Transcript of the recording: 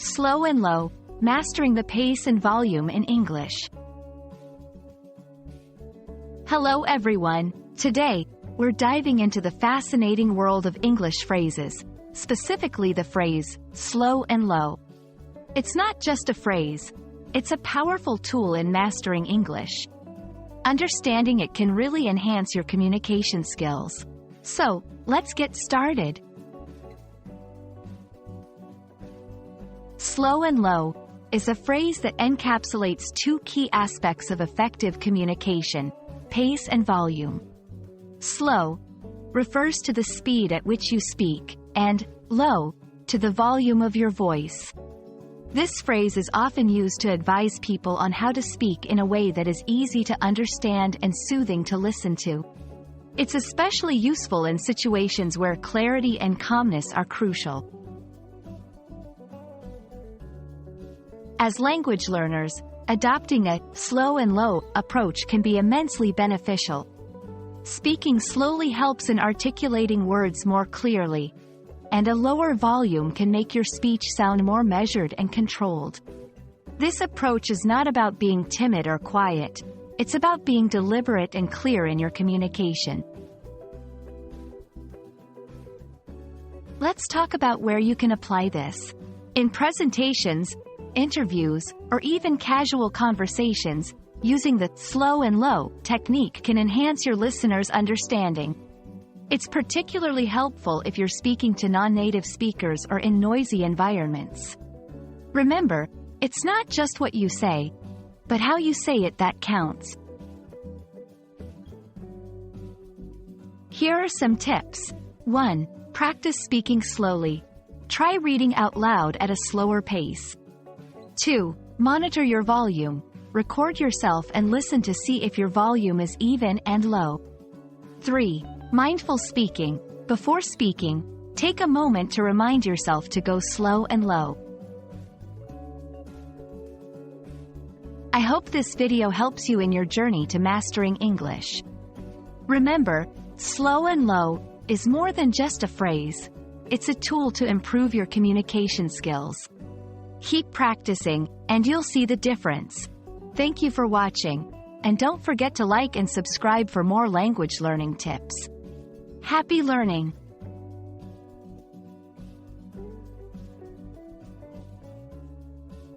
Slow and low, mastering the pace and volume in English. Hello everyone. Today, we're diving into the fascinating world of English phrases, specifically the phrase, slow and low. It's not just a phrase, it's a powerful tool in mastering English. Understanding it can really enhance your communication skills. So, let's get started. Slow and low is a phrase that encapsulates two key aspects of effective communication: pace and volume. Slow refers to the speed at which you speak, and low to the volume of your voice. This phrase is often used to advise people on how to speak in a way that is easy to understand and soothing to listen to. It's especially useful in situations where clarity and calmness are crucial. As language learners, adopting a slow and low approach can be immensely beneficial. Speaking slowly helps in articulating words more clearly, and a lower volume can make your speech sound more measured and controlled. This approach is not about being timid or quiet, it's about being deliberate and clear in your communication. Let's talk about where you can apply this. In presentations, interviews, or even casual conversations, using the slow and low technique can enhance your listeners' understanding. It's particularly helpful if you're speaking to non-native speakers or in noisy environments. Remember, it's not just what you say, but how you say it that counts. Here are some tips. 1. Practice speaking slowly. Try reading out loud at a slower pace. 2. Monitor your volume. Record yourself and listen to see if your volume is even and low. 3. Mindful speaking. Before speaking, take a moment to remind yourself to go slow and low. I hope this video helps you in your journey to mastering English. Remember, slow and low is more than just a phrase. It's a tool to improve your communication skills. Keep practicing, and you'll see the difference. Thank you for watching, and don't forget to like and subscribe for more language learning tips. Happy learning!